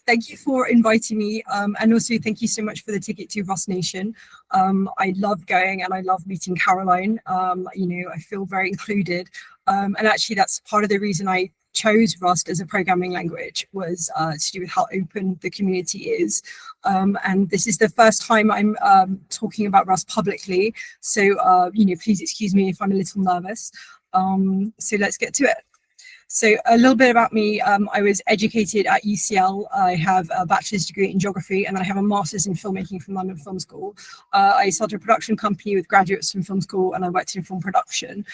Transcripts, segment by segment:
Thank you for inviting me, and also thank you so much for the ticket to Rust Nation. I love going and I love meeting Caroline. I feel very included, and actually that's part of the reason I chose Rust as a programming language, was to do with how open the community is. And this is the first time I'm talking about Rust publicly, so please excuse me if I'm a little nervous. So let's get to it. So a little bit about me. I was educated at UCL. I have a bachelor's degree in geography, and then I have a master's in filmmaking from London Film School. I started a production company with graduates from film school, and I worked in film production.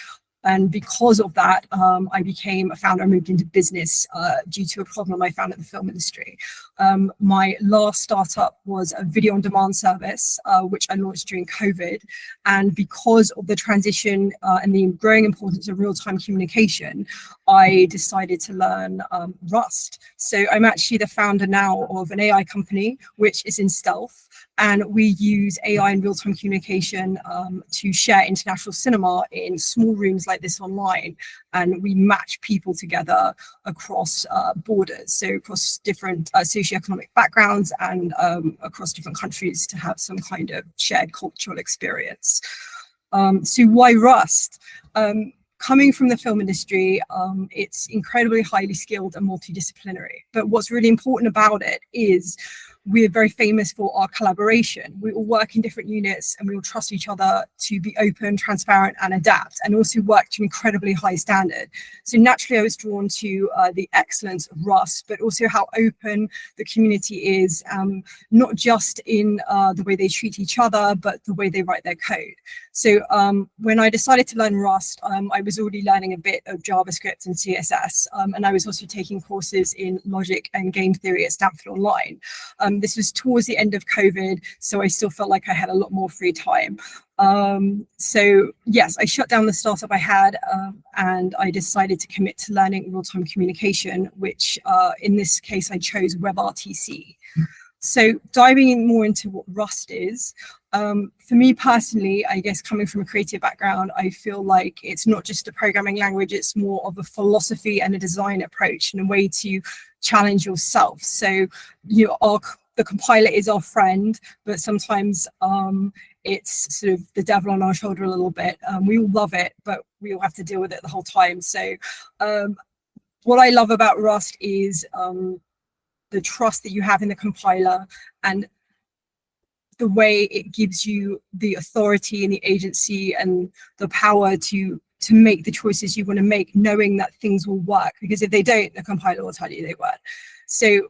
And because of that, I became a founder and moved into business due to a problem I found in the film industry. My last startup was a video on demand service, which I launched during COVID. And because of the transition and the growing importance of real-time communication, I decided to learn Rust. So I'm actually the founder now of an AI company, which is in stealth. And we use AI and real-time communication to share international cinema in small rooms like this online. And we match people together across borders, so across different socioeconomic backgrounds and across different countries to have some kind of shared cultural experience. So why Rust? Coming from the film industry, it's incredibly highly skilled and multidisciplinary. But what's really important about it is we're very famous for our collaboration. We all work in different units and we all trust each other to be open, transparent, and adapt, and also work to an incredibly high standard. So naturally, I was drawn to the excellence of Rust, but also how open the community is, not just in the way they treat each other, but the way they write their code. So when I decided to learn Rust, I was already learning a bit of JavaScript and CSS, and I was also taking courses in logic and game theory at Stanford Online. This was towards the end of COVID, so I still felt like I had a lot more free time. So yes, I shut down the startup I had, and I decided to commit to learning real-time communication, which in this case I chose WebRTC. So diving in more into what Rust is, for me personally, I guess coming from a creative background, I feel like it's not just a programming language, it's more of a philosophy and a design approach and a way to challenge yourself. So the compiler is our friend, but sometimes it's sort of the devil on our shoulder a little bit. We all love it, but we all have to deal with it the whole time. So what I love about Rust is the trust that you have in the compiler and the way it gives you the authority and the agency and the power to make the choices you want to make, knowing that things will work, because if they don't, the compiler will tell you they won't. So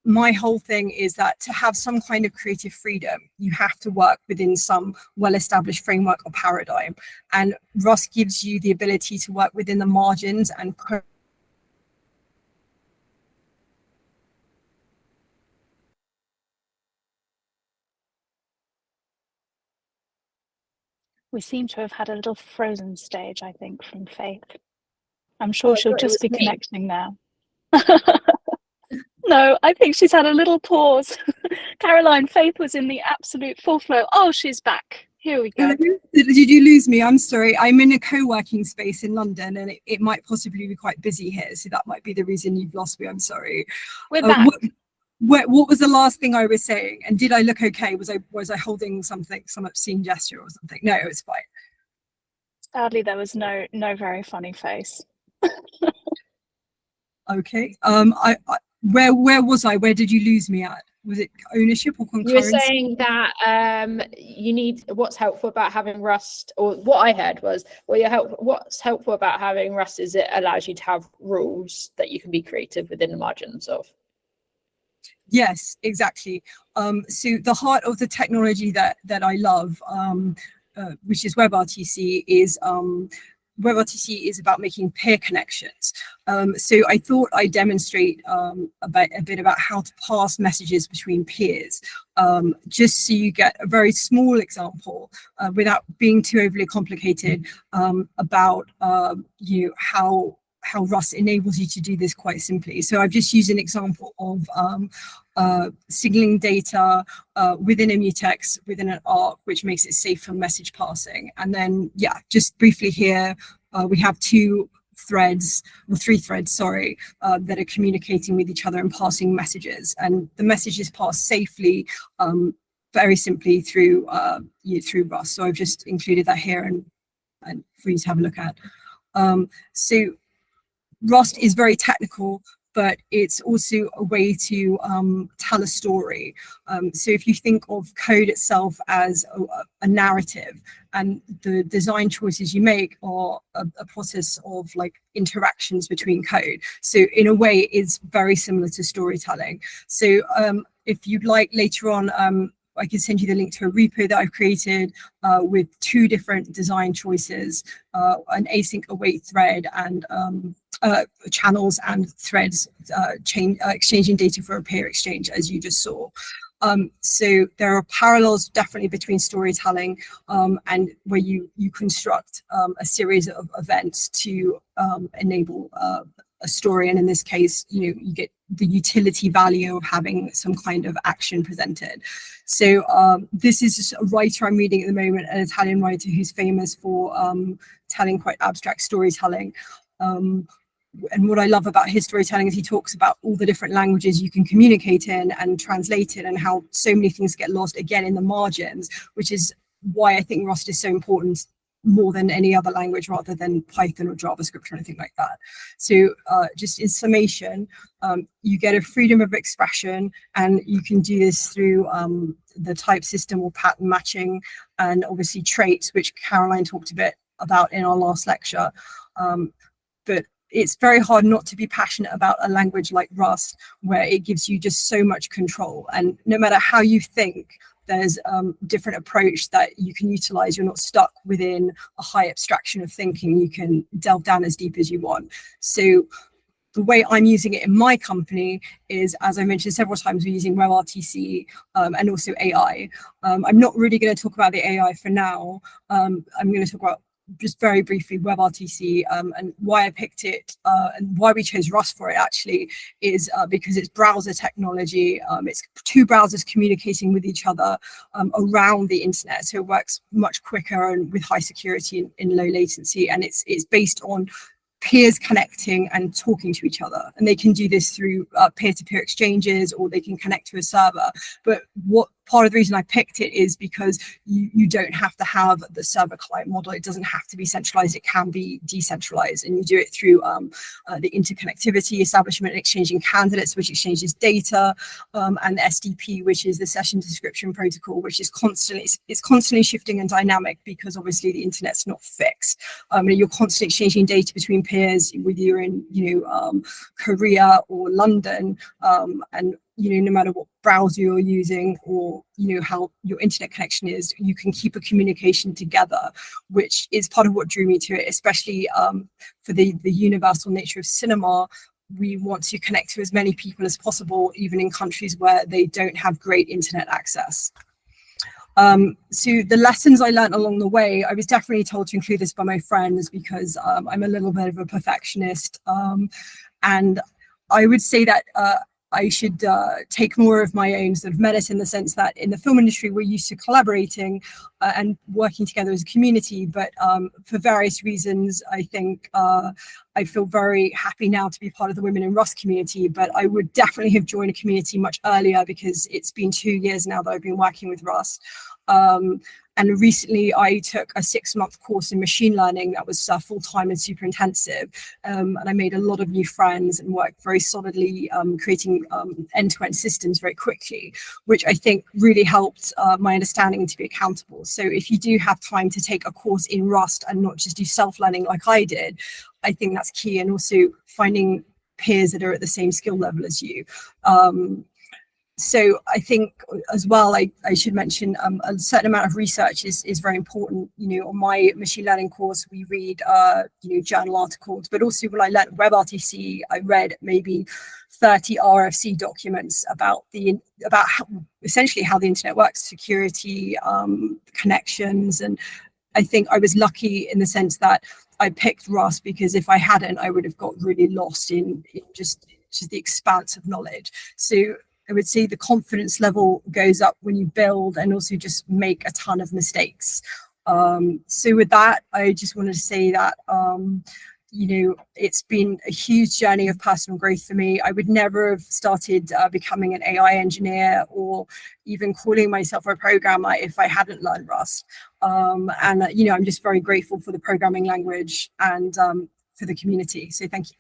my whole thing is that to have some kind of creative freedom, you have to work within some well-established framework or paradigm. And Rust gives you the ability to work within the margins and we seem to have had a little frozen stage, I think, from Faith. I'm sure she'll just be connecting now. No, I think she's had a little pause. Caroline, Faith was in the absolute full flow. Oh, she's back. Here we go. Did you lose me? I'm sorry. I'm in a co-working space in London, and it might possibly be quite busy here, so that might be the reason you've lost me. I'm sorry. We're back. What was the last thing I was saying? And did I look okay? Was I holding something, some obscene gesture or something? No, it was fine. Sadly, there was no very funny face. Okay. Where was I? Where did you lose me at? Was it ownership or concurrency? You were saying that you need, what's helpful about having Rust, or what I heard was, what's helpful about having Rust is it allows you to have rules that you can be creative within the margins of. Yes, exactly. So the heart of the technology that I love, which is WebRTC, is WebRTC is about making peer connections. So I thought I'd demonstrate a bit about how to pass messages between peers, just so you get a very small example without being too overly complicated about how Rust enables you to do this quite simply. So I've just used an example of signaling data within a mutex, within an arc, which makes it safe for message passing. And then, yeah, just briefly here, we have two threads, or 3 threads, sorry, that are communicating with each other and passing messages. And the message is passed safely, very simply through through Rust. So I've just included that here and for you to have a look at. So Rust is very technical, but it's also a way to tell a story. So if you think of code itself as a narrative, and the design choices you make are a process of like interactions between code. So in a way, it is very similar to storytelling. So if you'd like later on, I can send you the link to a repo that I've created with 2 different design choices, an async await thread and channels and threads exchanging data for a peer exchange, as you just saw. So there are parallels definitely between storytelling and where you construct a series of events to enable a story, and in this case, you get the utility value of having some kind of action presented. So this is just a writer I'm reading at the moment, an Italian writer who's famous for telling quite abstract storytelling. And what I love about his storytelling is he talks about all the different languages you can communicate in and translate it, and how so many things get lost again in the margins, which is why I think Rust is so important, more than any other language, rather than Python or JavaScript or anything like that. So just in summation, you get a freedom of expression, and you can do this through the type system or pattern matching, and obviously traits, which Caroline talked a bit about in our last lecture. But it's very hard not to be passionate about a language like Rust, where it gives you just so much control. And no matter how you think, there's different approach that you can utilize. You're not stuck within a high abstraction of thinking. You can delve down as deep as you want. So the way I'm using it in my company is, as I mentioned several times, we're using WebRTC and also AI. I'm not really going to talk about the AI for now. I'm going to talk about just very briefly WebRTC, and why I picked it and why we chose Rust for it actually is because it's browser technology. It's 2 browsers communicating with each other around the internet, so it works much quicker and with high security in low latency, and it's based on peers connecting and talking to each other, and they can do this through peer-to-peer exchanges, or they can connect to a server. But what part of the reason I picked it is because you don't have to have the server client model. It doesn't have to be centralized. It can be decentralized, and you do it through the interconnectivity, establishment and exchanging candidates, which exchanges data, and the SDP, which is the session description protocol, which is constantly shifting and dynamic, because obviously the internet's not fixed. You're constantly exchanging data between peers, whether you're in Korea or London, and no matter what browser you're using, or how your internet connection is, you can keep a communication together, which is part of what drew me to it, especially for the universal nature of cinema. We want to connect to as many people as possible, even in countries where they don't have great internet access. So the lessons I learned along the way, I was definitely told to include this by my friends, because I'm a little bit of a perfectionist, and I would say that I should take more of my own sort of merit, in the sense that in the film industry, we're used to collaborating and working together as a community. But for various reasons, I think I feel very happy now to be part of the Women in Rust community. But I would definitely have joined a community much earlier, because it's been 2 years now that I've been working with Rust. And recently I took a 6-month course in machine learning that was full-time and super intensive. And I made a lot of new friends and worked very solidly creating end-to-end systems very quickly, which I think really helped my understanding to be accountable. So if you do have time to take a course in Rust and not just do self-learning like I did, I think that's key. And also finding peers that are at the same skill level as you. So I think as well, I should mention a certain amount of research is very important. On my machine learning course, we read journal articles, but also when I learned WebRTC, I read maybe 30 RFC documents about essentially how the internet works, security, connections. And I think I was lucky in the sense that I picked Rust, because if I hadn't, I would have got really lost in just the expanse of knowledge. So I would say the confidence level goes up when you build and also just make a ton of mistakes. So with that, I just wanted to say that it's been a huge journey of personal growth for me. I would never have started becoming an AI engineer or even calling myself a programmer if I hadn't learned Rust. And I'm just very grateful for the programming language and for the community. So thank you.